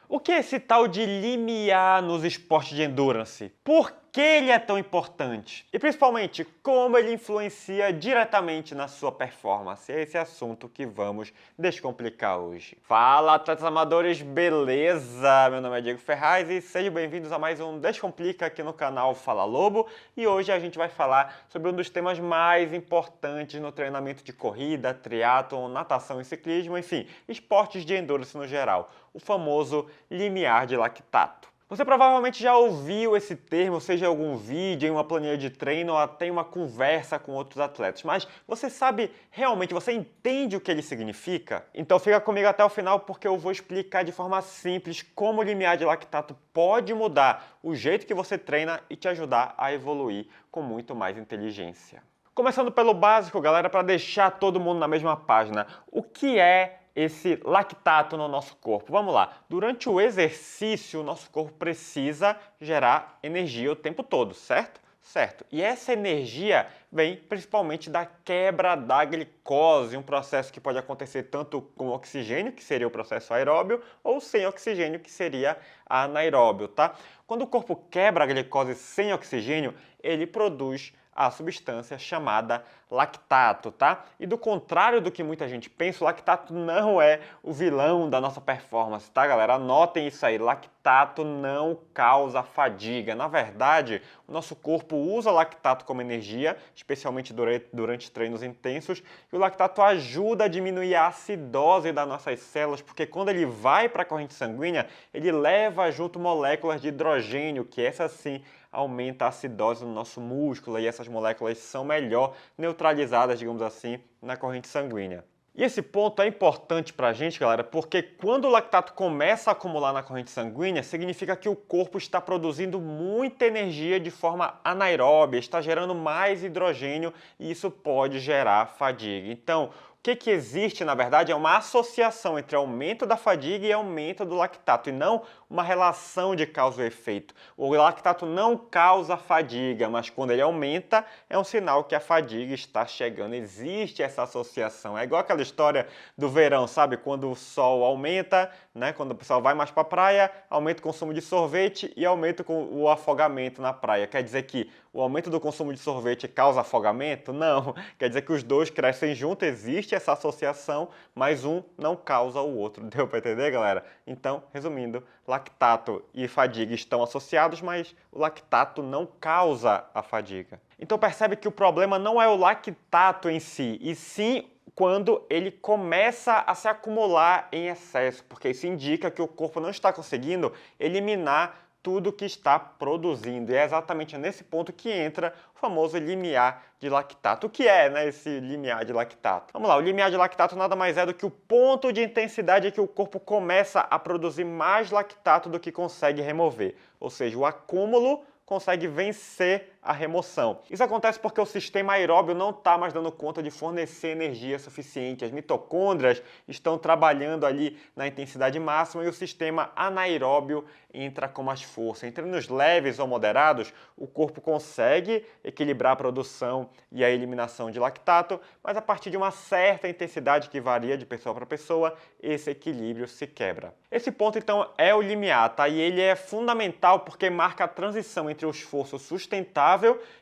O que é esse tal de limiar nos esportes de endurance? Por que ele é tão importante? E principalmente, como ele influencia diretamente na sua performance? É esse assunto que vamos descomplicar hoje. Fala, atletas amadores, beleza? Meu nome é Diego Ferraz e sejam bem-vindos a mais um Descomplica aqui no canal Fala Lobo. E hoje a gente vai falar sobre um dos temas mais importantes no treinamento de corrida, triatlon, natação e ciclismo, enfim, esportes de endurance no geral, o famoso limiar de lactato. Você provavelmente já ouviu esse termo, seja em algum vídeo, em uma planilha de treino ou até em uma conversa com outros atletas, mas você sabe realmente, você entende o que ele significa? Então fica comigo até o final porque eu vou explicar de forma simples como o limiar de lactato pode mudar o jeito que você treina e te ajudar a evoluir com muito mais inteligência. Começando pelo básico, galera, para deixar todo mundo na mesma página. O que é esse lactato no nosso corpo? Vamos lá. Durante o exercício, o nosso corpo precisa gerar energia o tempo todo, certo? Certo. E essa energia vem principalmente da quebra da glicose, um processo que pode acontecer tanto com oxigênio, que seria o processo aeróbio, ou sem oxigênio, que seria anaeróbio, tá? Quando o corpo quebra a glicose sem oxigênio, ele produz a substância chamada lactato, tá? E do contrário do que muita gente pensa, o lactato não é o vilão da nossa performance, tá, galera? Anotem isso aí, lactato não causa fadiga. Na verdade, o nosso corpo usa lactato como energia, especialmente durante treinos intensos, e o lactato ajuda a diminuir a acidose das nossas células, porque quando ele vai para a corrente sanguínea, ele leva junto moléculas de hidrogênio, que essa sim aumenta a acidose no nosso músculo e essas moléculas são melhor neutralizadas, digamos assim, na corrente sanguínea. E esse ponto é importante para a gente, galera, porque quando o lactato começa a acumular na corrente sanguínea, significa que o corpo está produzindo muita energia de forma anaeróbia, está gerando mais hidrogênio e isso pode gerar fadiga. Então, o que existe, na verdade, é uma associação entre aumento da fadiga e aumento do lactato, e não uma relação de causa e efeito. O lactato não causa fadiga, mas quando ele aumenta, é um sinal que a fadiga está chegando. Existe essa associação. É igual aquela história do verão, sabe? Quando o sol aumenta, né? Quando o pessoal vai mais para a praia, aumenta o consumo de sorvete e aumenta o afogamento na praia. Quer dizer que o aumento do consumo de sorvete causa afogamento? Não. Quer dizer que os dois crescem juntos, existe essa associação, mas um não causa o outro. Deu para entender, galera? Então, resumindo, lactato e fadiga estão associados, mas o lactato não causa a fadiga. Então percebe que o problema não é o lactato em si, e sim quando ele começa a se acumular em excesso, porque isso indica que o corpo não está conseguindo eliminar tudo que está produzindo. E é exatamente nesse ponto que entra o famoso limiar de lactato. O que é, né, esse limiar de lactato? Vamos lá, o limiar de lactato nada mais é do que o ponto de intensidade em que o corpo começa a produzir mais lactato do que consegue remover. Ou seja, o acúmulo consegue vencer a remoção. Isso acontece porque o sistema aeróbio não está mais dando conta de fornecer energia suficiente. As mitocôndrias estão trabalhando ali na intensidade máxima e o sistema anaeróbio entra com mais força. Em treinos leves ou moderados, o corpo consegue equilibrar a produção e a eliminação de lactato, mas a partir de uma certa intensidade que varia de pessoa para pessoa, esse equilíbrio se quebra. Esse ponto, então, é o limiar, tá? E ele é fundamental porque marca a transição entre o esforço sustentável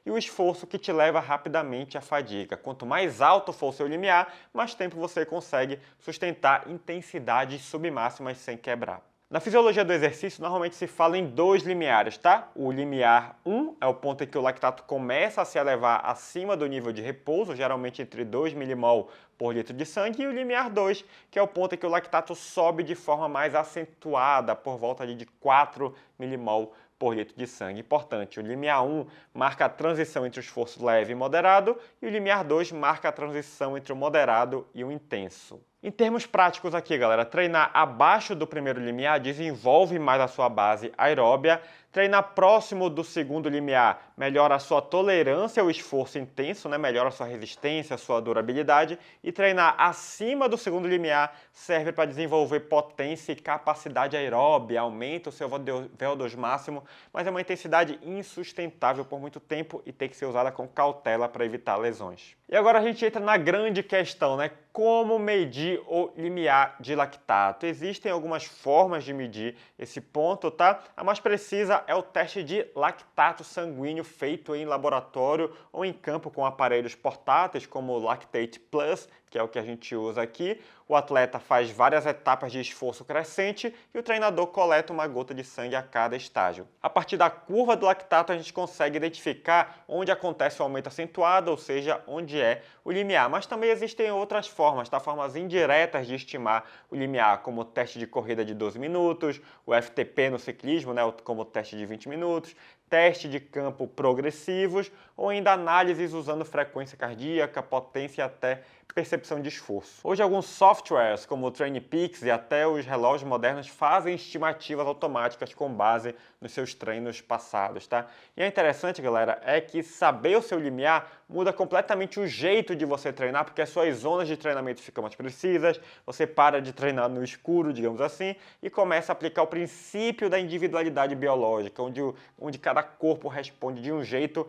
e o esforço que te leva rapidamente à fadiga. Quanto mais alto for o seu limiar, mais tempo você consegue sustentar intensidades submáximas sem quebrar. Na fisiologia do exercício, normalmente se fala em dois limiares, tá? O limiar 1 é o ponto em que o lactato começa a se elevar acima do nível de repouso, geralmente entre 2 milimol por litro de sangue, e o limiar 2, que é o ponto em que o lactato sobe de forma mais acentuada, por volta de 4 milimol por litro de sangue. Importante, o limiar 1 marca a transição entre o esforço leve e moderado, e o limiar 2 marca a transição entre o moderado e o intenso. Em termos práticos aqui, galera, treinar abaixo do primeiro limiar desenvolve mais a sua base aeróbia, treinar próximo do segundo limiar melhora a sua tolerância ao esforço intenso, né? Melhora a sua resistência, a sua durabilidade, e treinar acima do segundo limiar serve para desenvolver potência e capacidade aeróbia, aumenta o seu VO2 máximo, mas é uma intensidade insustentável por muito tempo e tem que ser usada com cautela para evitar lesões. E agora a gente entra na grande questão, né? Como medir o limiar de lactato? Existem algumas formas de medir esse ponto, tá? A mais precisa é o teste de lactato sanguíneo feito em laboratório ou em campo com aparelhos portáteis, como o Lactate Plus, que é o que a gente usa aqui. O atleta faz várias etapas de esforço crescente e o treinador coleta uma gota de sangue a cada estágio. A partir da curva do lactato, a gente consegue identificar onde acontece o aumento acentuado, ou seja, onde é o limiar. Mas também existem outras formas, tá? Formas indiretas de estimar o limiar, como o teste de corrida de 12 minutos, o FTP no ciclismo, né? Como o teste de 20 minutos, teste de campo progressivos ou ainda análises usando frequência cardíaca, potência e até percepção de esforço. Hoje alguns softwares como o TrainPeaks e até os relógios modernos fazem estimativas automáticas com base nos seus treinos passados, tá? E é interessante, galera, é que saber o seu limiar muda completamente o jeito de você treinar, porque as suas zonas de treinamento ficam mais precisas, você para de treinar no escuro, digamos assim, e começa a aplicar o princípio da individualidade biológica, onde cada corpo responde de um jeito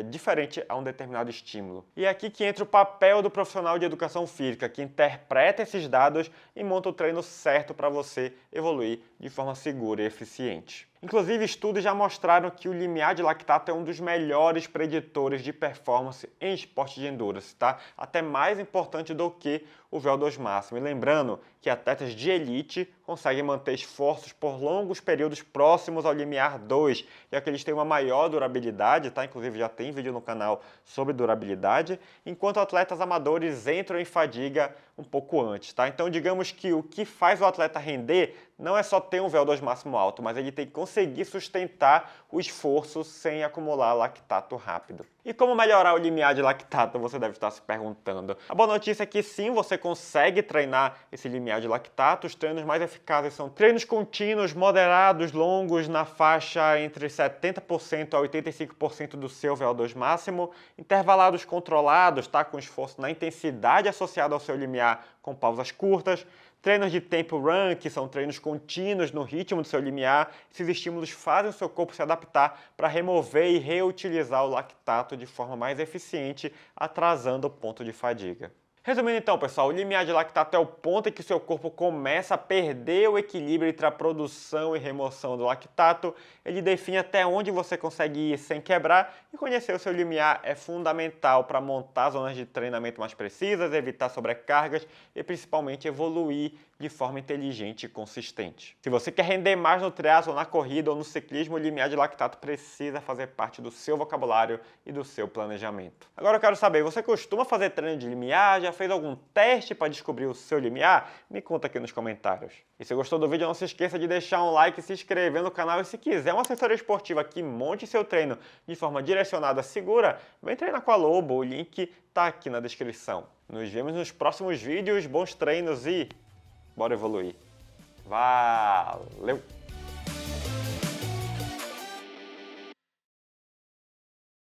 diferente a um determinado estímulo. E é aqui que entra o papel do profissional de educação física, que interpreta esses dados e monta o treino certo para você evoluir de forma segura e eficiente. Inclusive, estudos já mostraram que o limiar de lactato é um dos melhores preditores de performance em esporte de endurance, tá? Até mais importante do que o VO2 máximo. E lembrando que atletas de elite conseguem manter esforços por longos períodos próximos ao limiar 2, já que eles têm uma maior durabilidade, tá? Inclusive já tem vídeo no canal sobre durabilidade, enquanto atletas amadores entram em fadiga um pouco antes, tá? Então, digamos que o que faz o atleta render não é só ter um VO2 máximo alto, mas ele tem que conseguir sustentar o esforço sem acumular lactato rápido. E como melhorar o limiar de lactato, você deve estar se perguntando. A boa notícia é que sim, você consegue treinar esse limiar de lactato. Os treinos mais eficazes são treinos contínuos, moderados, longos, na faixa entre 70% a 85% do seu VO2 máximo, intervalados controlados, tá? Com esforço na intensidade associada ao seu limiar com pausas curtas, treinos de tempo run, que são treinos contínuos no ritmo do seu limiar. Esses estímulos fazem o seu corpo se adaptar para remover e reutilizar o lactato de forma mais eficiente, atrasando o ponto de fadiga. Resumindo então, pessoal, o limiar de lactato é o ponto em que o seu corpo começa a perder o equilíbrio entre a produção e remoção do lactato. Ele define até onde você consegue ir sem quebrar, e conhecer o seu limiar é fundamental para montar zonas de treinamento mais precisas, evitar sobrecargas e principalmente evoluir de forma inteligente e consistente. Se você quer render mais no triatlo, na corrida ou no ciclismo, o limiar de lactato precisa fazer parte do seu vocabulário e do seu planejamento. Agora eu quero saber, você costuma fazer treino de limiar? Já fez algum teste para descobrir o seu limiar? Me conta aqui nos comentários. E se gostou do vídeo, não se esqueça de deixar um like, se inscrever no canal e se quiser uma assessoria esportiva que monte seu treino de forma direcionada, segura, vem treinar com a Lobo, o link tá aqui na descrição. Nos vemos nos próximos vídeos, bons treinos e bora evoluir. Valeu!